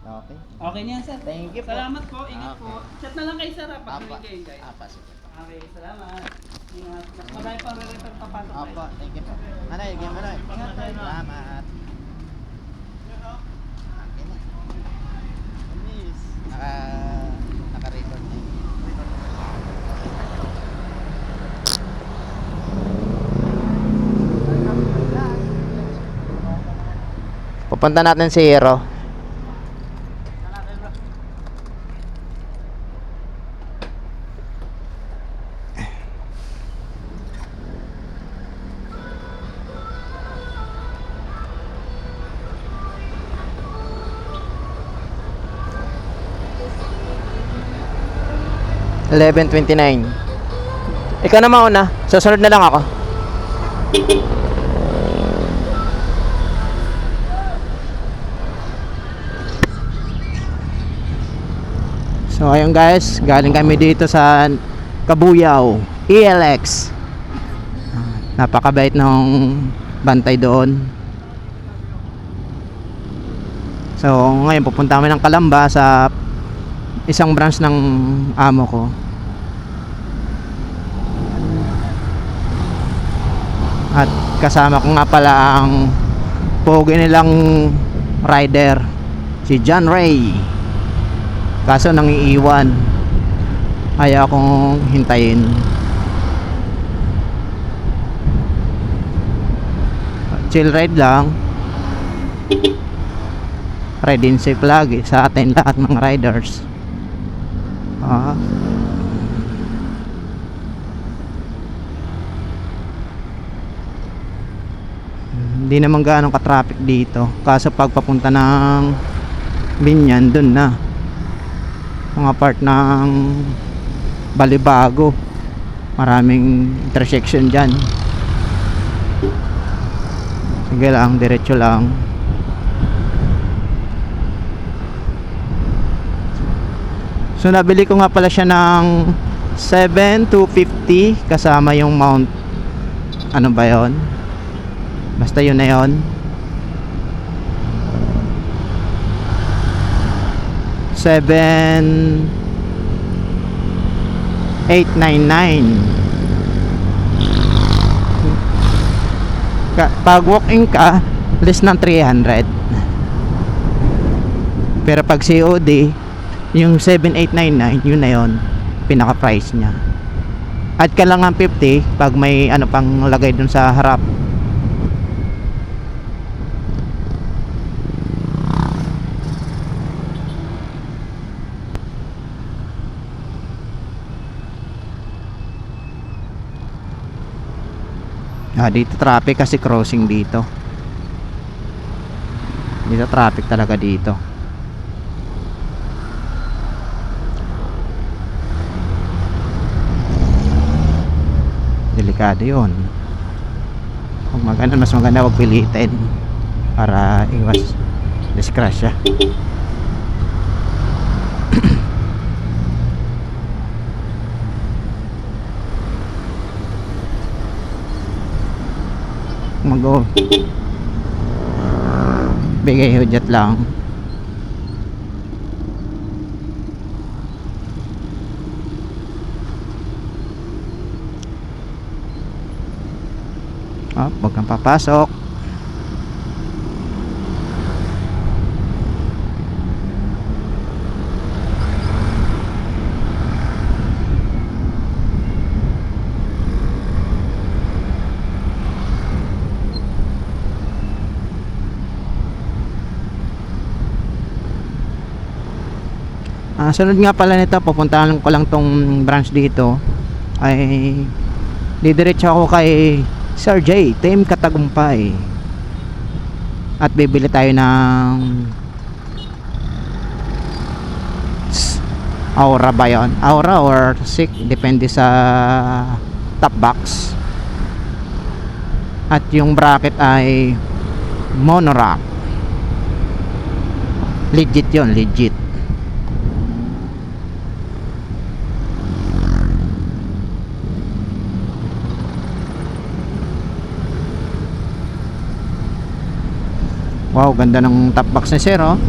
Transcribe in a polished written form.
Okay. Okay niyan, sir. Thank you po. Salamat po. Ingat Okay. po. Chat na lang kayo, sir. Pag Apa. kayo, guys. Apa, sige. Okay, salamat. Ingat. Mas marami pa re-refer papasok tayo. Apa, thank you po. Nanay, bigyan mo na. Ingat tayo. Salamat. Okay na. Miss. Naka-record na. Pupunta natin si Hero. $11.29. Ikaw na mauna. Susunod na lang ako. So ayun guys, galing kami dito sa Kabuyao ELX. Napakabait ng bantay doon. So ngayon pupunta kami ng Calamba sa isang branch ng amo ko. At kasama ko nga pala ang pogi nilang rider, si John Ray. Kaso nang iiwan, ayaw akong hintayin. Chill ride lang. Ride in safe lagi sa atin lahat ng riders. Hindi naman gaano ka-traffic dito. Kaso pag papunta ng Binyan, dun na mga part ng Balibago, maraming intersection dyan. Sige lang, diretso lang. So nabili ko nga pala siya ng 7,250 kasama yung mount. Ano ba yon? Basta yun na yon. 7,899. Pag walk-in ka, less ng 300. Pero pag COD, yung 7,899, yun na yun, pinaka price nya. Add ka lang ng 50 pag may ano pang lagay dun sa harap. Dito traffic kasi crossing dito. Dito traffic talaga dito. Delikado yun. Kung maganda, mas maganda wag pilitin para iwas disgrasya. Mag-o bigay hudyat lang. Huwag kang papasok. Sunod nga pala nito, pupuntahan ko lang tong branch dito, ay didiretso ako kay Sir J, Team Katagumpay, at bibili tayo ng Aura ba yun? Aura or SICK, depende sa top box. At yung bracket ay Monorack. Legit yun, legit. Wow, ganda ng top box ni Sir, oh.